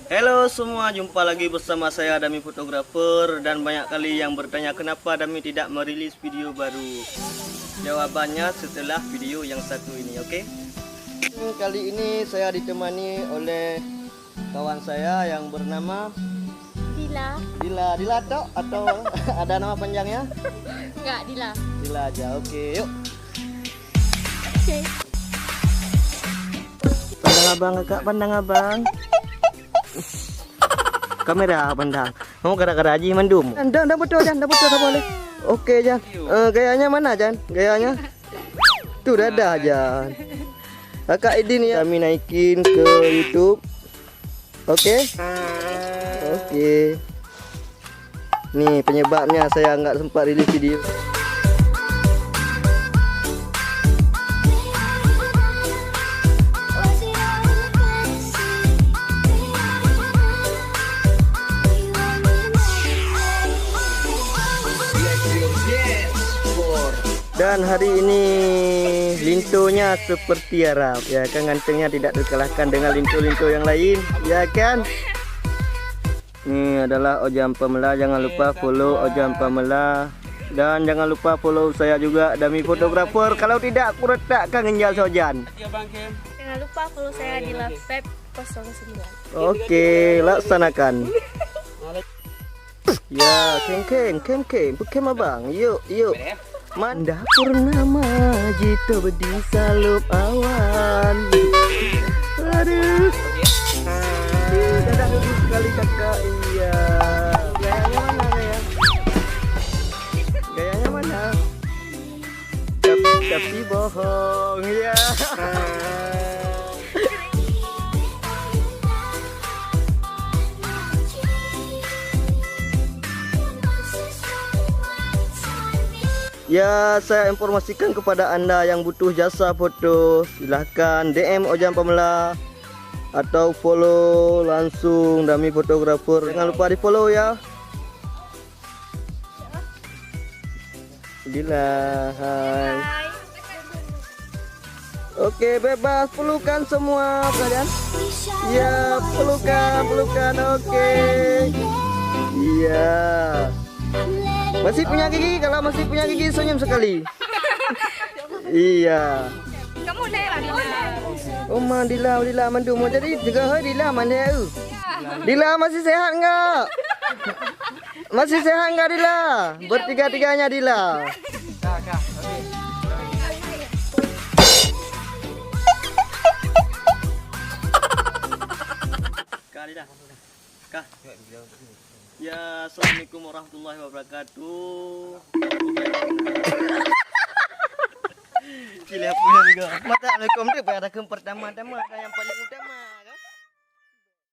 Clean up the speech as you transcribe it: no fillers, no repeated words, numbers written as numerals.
Halo semua, jumpa lagi bersama saya Dami Fotografer. Dan banyak kali yang bertanya kenapa Dami tidak merilis video baru. Jawabannya setelah video yang satu ini, oke? Kali ini saya ditemani oleh kawan saya yang bernama Dila atau ada nama panjangnya? Enggak, Dila aja, oke, yuk. Oke. Pandang abang kakak, pandang abang. Kamera pandang. Mau gara-gara Haji Mandum. Dah betul Jan, dah betul tak boleh. Oke Jan. Gayanya mana Jan? Gayanya? Tuh dadah Jan. Kakak Idin ya. Kami naikin ke YouTube. Oke. Oke. Nih penyebabnya saya nggak sempat rilis video. Dan hari ini lintonya seperti Arab, ya kan, gantengnya tidak terkalahkan dengan linto-linto yang lain, ya kan. Ini adalah Ojam Pamela, jangan lupa follow Ojam Pamela. Dan jangan lupa follow saya juga, Dami Fotografer. Kalau tidak aku retakkan ngenjal sojan. Jangan lupa follow saya di Feb 09. Oke, laksanakan. Ya, kem bukan abang. Yuk. Manda purnama jito bedi salup awan. Aduh. Dadah dulu sekali kakak. Iya. Gayanya mana gaya? Gayanya mana? Tapi bohong ya. Ya, saya informasikan kepada Anda yang butuh jasa foto, silahkan DM Ojam Pamela atau follow langsung Dami Fotografer. Jangan lupa di follow ya. Gila, hai. Oke, bebas pelukan semua kalian. Ya, pelukan, oke. Iya. Masih punya gigi, kalau masih punya gigi senyum sekali. Iya. Kamu Dila. Oma Dila mandu mau jadi juga hai Dila mana tu? Dila masih sehat enggak? Masih sehat enggak Dila? Bertiga-tiganya Dila. Kak. Ya, assalamualaikum warahmatullahi wabarakatuh. Cili punya juga. Assalamualaikum dia pada pertama-tama yang paling utama.